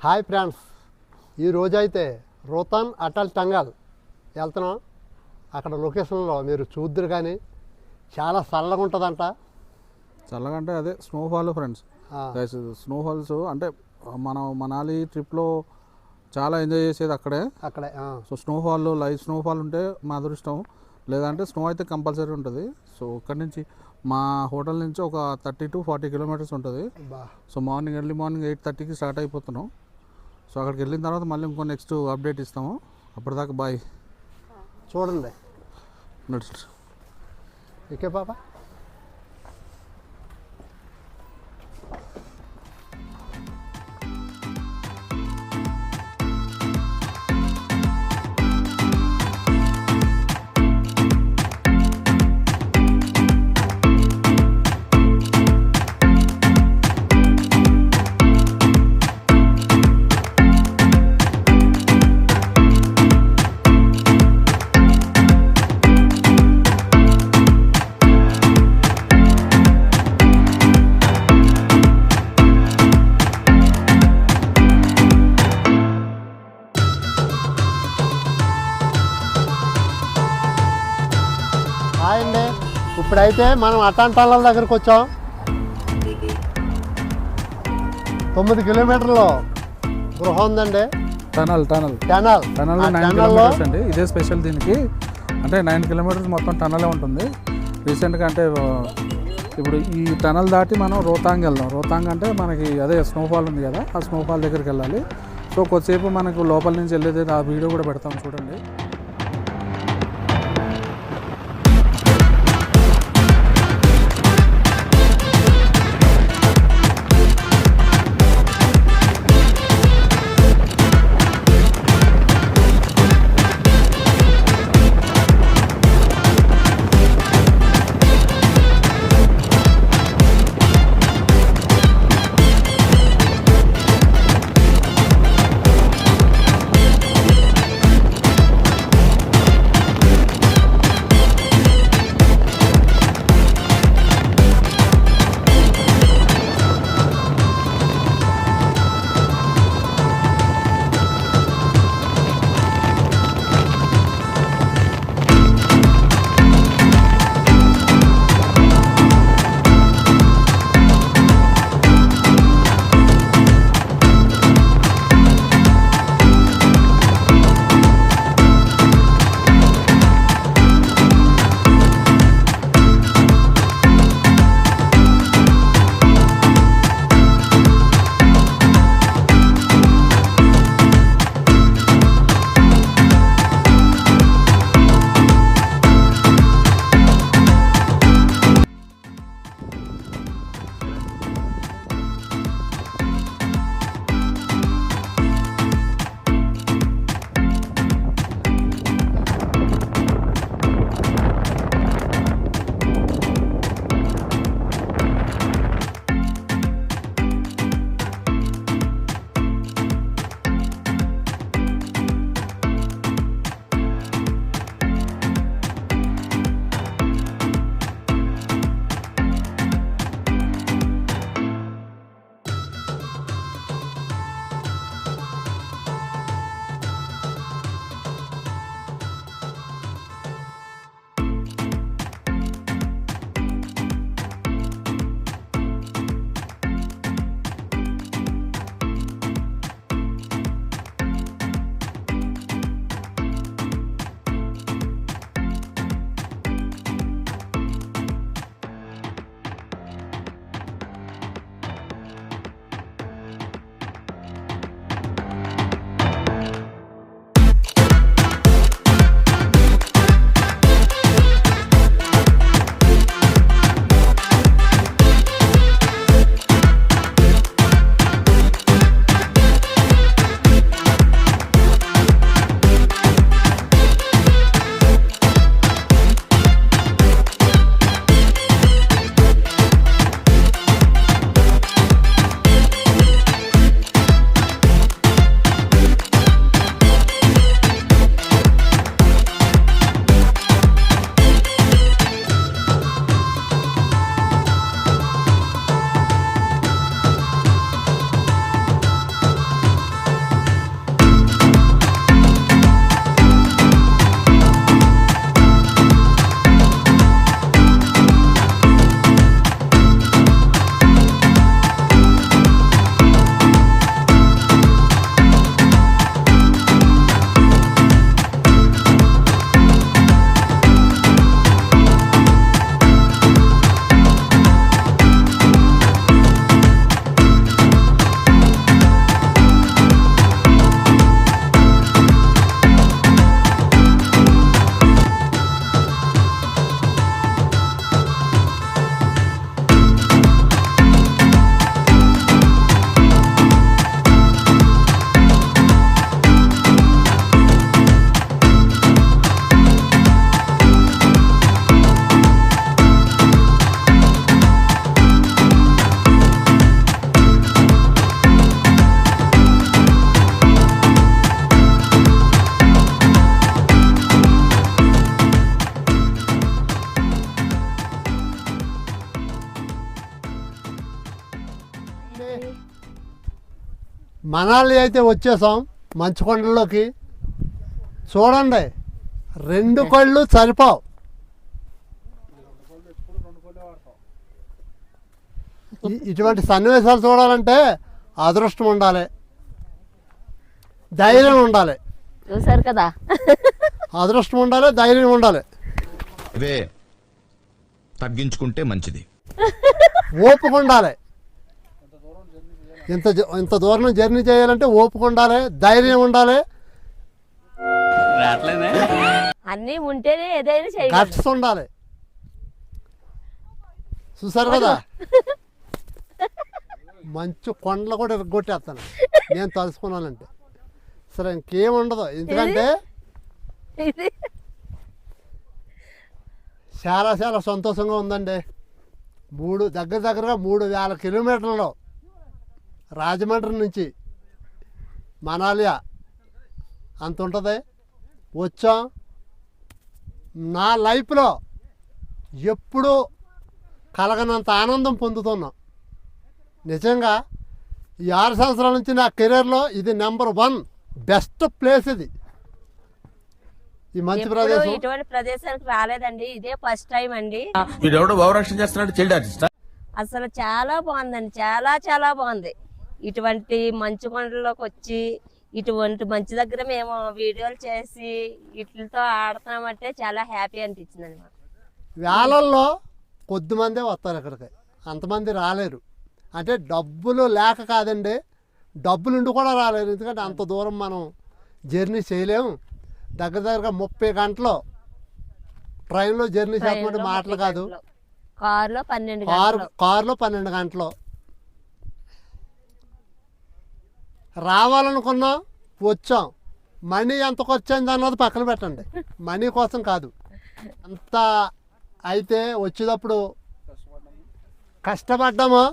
Hi friends, ఈరోజైతే Rohtang Atal tunnel వెళ్తున్నాం. అక్కడ లొకేషన్లో మీరు చూద్దరు కానీ చాలా చల్లగా ఉంటుందంట. చల్లగా అంటే అదే స్నోఫాల్ ఫ్రెండ్స్. స్నోఫాల్స్ అంటే మనం మనాలి ట్రిప్లో చాలా ఎంజాయ్ చేసేది అక్కడే. సో స్నోఫాల్, లైవ్ స్నోఫాల్ ఉంటే మా అదృష్టం, లేదంటే స్నో అయితే కంపల్సరీ ఉంటుంది. సో ఇక్కడి నుంచి మా హోటల్ నుంచి ఒక 30 to 40 కిలోమీటర్స్ ఉంటుంది. సో ఎర్లీ మార్నింగ్ 8:30కి స్టార్ట్ అయిపోతున్నాం. సో అక్కడికి వెళ్ళిన తర్వాత మళ్ళీ ఇంకో నెక్స్ట్ అప్డేట్ ఇస్తాము. అప్పటిదాకా బాయ్. చూడండి నెక్స్ట్ ఓకే పాపా. అండి ఇప్పుడైతే మనం అటల్ టనల్ దగ్గరికి వచ్చాం. 9 కిలోమీటర్లు గృహ ఉందండి. టనల్ 9 కిలోమీటర్స్ అండి. ఇదే స్పెషల్ దీనికి. అంటే 9 కిలోమీటర్స్ మొత్తం టనలే ఉంటుంది. రీసెంట్గా అంటే ఇప్పుడు ఈ టనల్ దాటి మనం రోహతాంగ్ వెళ్దాం. రోహతాంగ్ అంటే మనకి అదే స్నోఫాల్ ఉంది కదా, ఆ స్నోఫాల్ దగ్గరికి వెళ్ళాలి. సో కొద్దిసేపు మనకు లోపల నుంచి వెళ్ళేది ఆ వీడియో కూడా పెడతాం చూడండి. మనాలి అయితే వచ్చేసాం మంచుకొండల్లోకి. చూడండి, 2 కళ్ళు సరిపోవు. ఇటువంటి సన్నివేశాలు చూడాలంటే అదృష్టం ఉండాలి, ధైర్యం ఉండాలి. చూసారు కదా, అదృష్టం ఉండాలి, ధైర్యం ఉండాలి, ఇవే తగ్గించుకుంటే మంచిది. ఓపిక ఉండాలి. ఇంత దూరం జర్నీ చేయాలంటే ఓపిక ఉండాలి, ధైర్యం ఉండాలి, అన్నీ ఉంటేనే ఏదైనా చేయగలం. గట్స్ ఉండాలి. చూసారు కదా, మంచు కొండలు కూడా ఇరగొట్టేస్తాను నేను తలుసుకున్నానంటే. సరే ఇంకేం ఉండదు, ఎందుకంటే ఇది చాలా చాలా సంతోషంగా ఉందండి. దగ్గరగా 3,000 కిలోమీటర్లు రాజమండ్రి నుంచి మనాలియా అంత ఉంటుంది. వచ్చాం. నా లైఫ్లో ఎప్పుడూ కలగనంత ఆనందం పొందుతున్నాం. నిజంగా ఈ 6 సంవత్సరాల నుంచి నా కెరీర్లో ఇది నెంబర్ 1 బెస్ట్ ప్లేస్. ఇది ఈ మంచి ఎప్పుడూ ప్రదేశం. ఇటువంటి ప్రదేశానికి రాలేదండి, ఇదే ఫస్ట్ టైం అండి. వీడెవడో భావరక్షణ చేస్తున్నాడు, చైల్డ్ ఆర్టిస్ట్. అసలు చాలా బాగుందండి, చాలా చాలా బాగుంది. ఇటువంటి మంచు కొండల్లోకి వచ్చి ఇటువంటి మంచి దగ్గర మేము వీడియోలు చేసి వీటితో ఆడుతున్నామంటే చాలా హ్యాపీ అనిపించిందండి మాకు. వేలల్లో కొద్దిమందే వస్తారు ఇక్కడికి, అంతమంది రాలేరు. అంటే డబ్బులు లేక కాదండి, డబ్బులుండి కూడా రాలేరు. ఎందుకంటే అంత దూరం మనం జర్నీ చేయలేము. దగ్గరగా 30 గంటలు ట్రైన్లో జర్నీ చేసినట్టు మాటలు కాదు. కారులో 12 గంటలు. కారులో 12 గంటలు రావాలనుకున్నాం, వచ్చాం. మనీ ఎంత ఖర్చు అయింది అన్నది పక్కన పెట్టండి, మనీ కోసం కాదు. అంత అయితే వచ్చేటప్పుడు కష్టపడ్డామో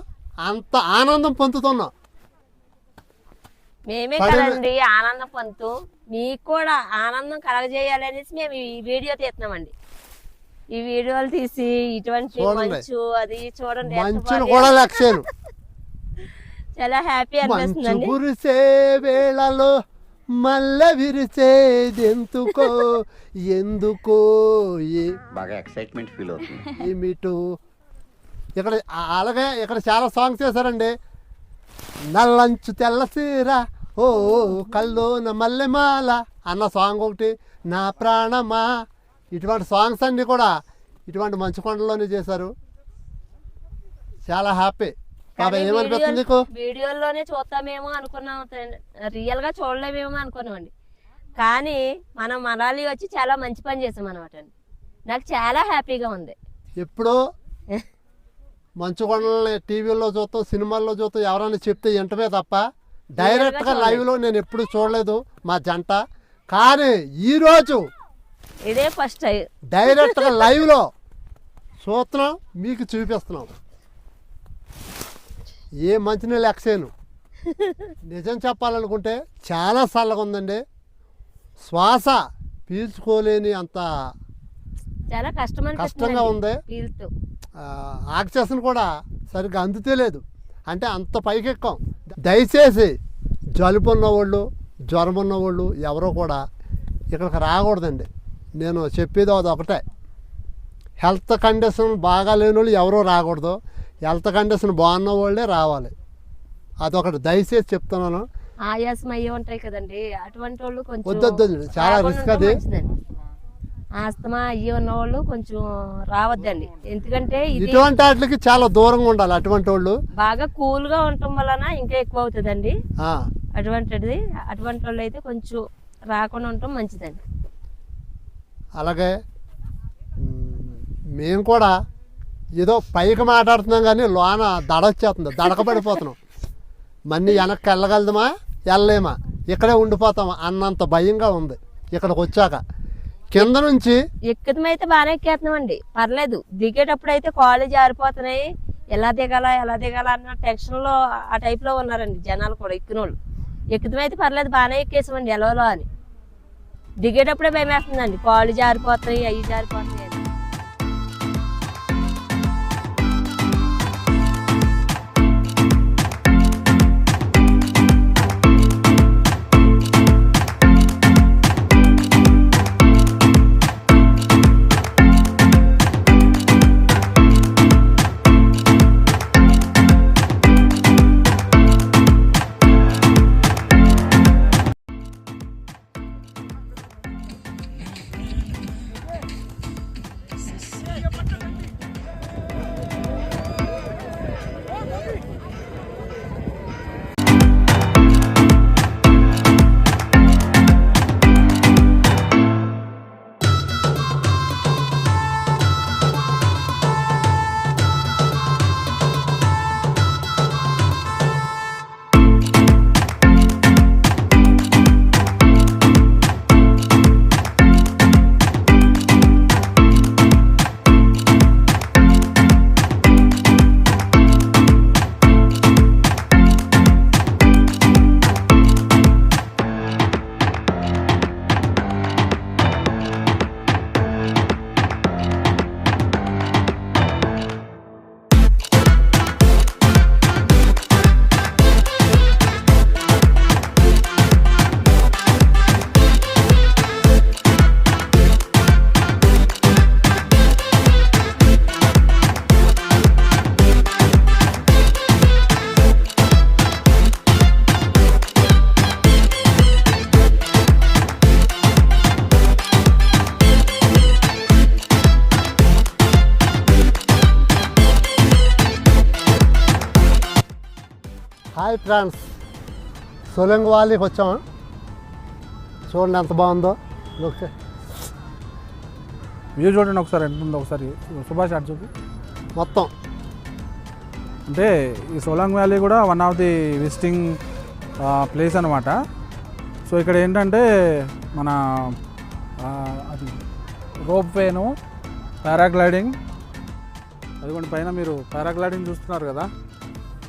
అంత ఆనందం పొందుతున్నాం. మేమే కదండి ఆనందం పొందుతూ మీకు కూడా ఆనందం కలగజేయాలనేసి మేము ఈ వీడియో తీస్తున్నామండి. ఈ వీడియోలు తీసి ఇటువంటి మంచు అది చూడండి, మంచును కూడా లక్ష్యాలు. చాలా హ్యాపీ మంచు అనిపిస్తుందండి. కురిసే వేళలో మల్లె విరిసేది ఎందుకో బాగా ఎక్సైట్మెంట్ ఫీల్ అవుతుంది. ఏమిటో ఇక్కడ అలాగే ఇక్కడ చాలా సాంగ్స్ చేశారండి. నల్లంచు తెల్లసీర ఓ కల్లోన మల్లెమాల అన్న సాంగ్ ఒకటి, నా ప్రాణమా, ఇటువంటి సాంగ్స్ అన్నీ కూడా ఇటువంటి మంచు కొండలోనే చేశారు. చాలా హ్యాపీ. బాబా ఏమనిపిస్తుంది నీకు? వీడియోల్లోనే చూస్తామేమో అనుకున్నాం, రియల్ గా చూడలేమేమో అనుకున్నామండి. కానీ మనం మనాలి వచ్చి చాలా మంచి పని చేసాం అనమాట అండి. నాకు చాలా హ్యాపీగా ఉంది. ఎప్పుడో మంచు కొండలని టీవీలో చూస్తాం, సినిమాల్లో చూస్తాం, ఎవరైనా చెప్తే వింటమే తప్ప డైరెక్ట్గా లైవ్లో నేను ఎప్పుడు చూడలేదు మా జంట. కానీ ఈరోజు ఇదే ఫస్ట్ టైం డైరెక్ట్గా లైవ్లో చూస్తున్నాం, మీకు చూపిస్తున్నాం. ఏ మంచినీళ్ళు ఎక్సేను నిజం చెప్పాలనుకుంటే చాలా చల్లగా ఉందండి. శ్వాస పీల్చుకోలేని అంత చాలా కష్టంగా ఉంది. పీల్తూ ఆక్సిజన్ కూడా సరిగ్గా అందుతలేదు, అంటే అంత పైకి ఎక్కాం. దయచేసి జలుబు ఉన్నవాళ్ళు, జ్వరం ఉన్నవాళ్ళు ఎవరో కూడా ఇక్కడికి రాకూడదండి. నేను చెప్పేది అది ఒకటే, హెల్త్ కండిషన్ బాగా లేని వాళ్ళు ఎవరో రాకూడదు, హెల్త్ కండిషన్ బాగున్న వాళ్ళే రావాలి. అదొకటి దయచేసి చెప్తున్నాను. ఆయాసం అయ్యి ఉంటాయి కదండి, అటువంటి వాళ్ళు కొంచెం వద్దొద్దు, చాలా రిస్క్ అది. ఆస్తమా అయ్యి ఉన్న వాళ్ళు కొంచెం రావద్దండి, ఎందుకంటే ఇది ఇటువంటి వాటికి చాలా దూరంగా ఉండాలి. అటువంటి వాళ్ళు బాగా కూల్ గా ఉండటం వలన ఇంకా ఎక్కువ అవుతుందండి. ఆ, అటువంటి వాళ్ళు అయితే కొంచెం రాకుండా ఉండటం మంచిదండి. అలాగే మేము కూడా ఏదో పైకి మాట్లాడుతున్నాం కానీ లోన దడొచ్చేస్తుంది, దడకబడిపోతున్నాం. మళ్ళీ వెనక్కి వెళ్ళగలదమా వెళ్ళలేమా, ఇక్కడే ఉండిపోతామా అన్నంత భయంగా ఉంది. ఇక్కడికి వచ్చాక కింద నుంచి ఎక్కడమైతే బాగానే ఎక్కేస్తున్నామండి, పర్లేదు. దిగేటప్పుడు అయితే కాళ్ళు జారిపోతున్నాయి, ఎలా దిగాల అన్న టెన్షన్ లో ఆ టైప్ లో ఉన్నారండి జనాలు కూడా. ఎక్కిన వాళ్ళు ఎక్కడమైతే పర్లేదు, బాగానే ఎక్కేసామండి ఎలవలో అని. దిగేటప్పుడే భయం వేస్తుందండి, కాళ్ళు జారిపోతాయి, అవి జారిపోతాయి. హాయ్ ఫ్రెండ్స్, సోలంగ్ వ్యాలీకి వచ్చాము. చూడండి ఎంత బాగుందో. ఓకే, వ్యూ చూడండి ఒకసారి, ఎంత ఉందో ఒకసారి సుభాష్ అటు చూపి. మొత్తం అంటే ఈ సోలాంగ్ వ్యాలీ కూడా one of the visiting place అనమాట. సో ఇక్కడ ఏంటంటే మన అది రోప్ వేను, పారాగ్లైడింగ్, అదిగోండి పైన మీరు పారాగ్లైడింగ్ చూస్తున్నారు కదా,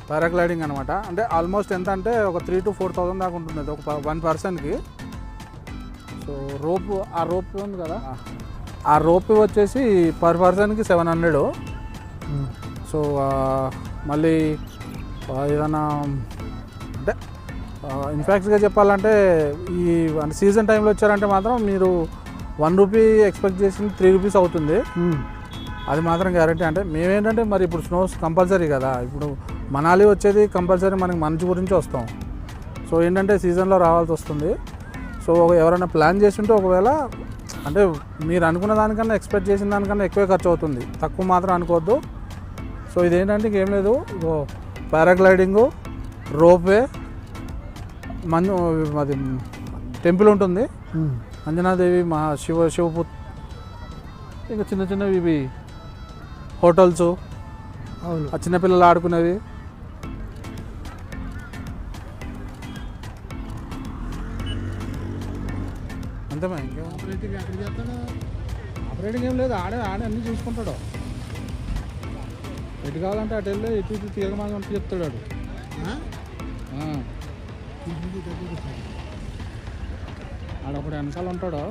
పారాగ్లైడింగ్ అనమాట. అంటే ఆల్మోస్ట్ ఎంత అంటే ఒక 3,000 to 4,000 దాకా ఉంటుంది అది ఒక 1 పర్సన్కి. సో ఆ రోప్ ఉంది కదా, ఆ రోప్ వచ్చేసి పర్ పర్సన్కి 700. సో మళ్ళీ ఏదైనా అంటే ఇన్ఫ్యాక్ట్గా చెప్పాలంటే ఈ సీజన్ టైంలో వచ్చారంటే మాత్రం మీరు 1 రూపీ ఎక్స్పెక్ట్ చేసింది 3 రూపీస్ అవుతుంది. అది మాత్రం గ్యారెంటీ. అంటే మేమేంటంటే మరి ఇప్పుడు స్నోస్ కంపల్సరీ కదా, ఇప్పుడు మనాలి వచ్చేది కంపల్సరీ మనకి మంచు గురించి వస్తాం. సో ఏంటంటే సీజన్లో రావాల్సి వస్తుంది. సో ఎవరైనా ప్లాన్ చేస్తుంటే ఒకవేళ అంటే మీరు అనుకున్న దానికన్నా ఎక్స్పెక్ట్ చేసిన దానికన్నా ఎక్కువే ఖర్చు అవుతుంది, తక్కువ మాత్రం అనుకోవద్దు. సో ఇదేంటంటే ఇంకేం లేదు, పారాగ్లైడింగు, రోప్వే, అది టెంపుల్ ఉంటుంది అంజనాదేవి, శివపు, ఇంకా చిన్న చిన్నవి ఇవి హోటల్స్, అవును, ఆ చిన్నపిల్లలు ఆడుకునేవి. అంతేమా, ఇంకేం ఆపరేటింగ్ ఎక్కడ చేస్తాడు? ఆపరేటింగ్ ఏం లేదు, ఆడే అన్నీ చూసుకుంటాడు. ఎటు కావాలంటే అటు వెళ్ళి ఇటు తీగమాగ చెప్తాడు వాడు. ఆడప్పుడు వెనకాల ఉంటాడు.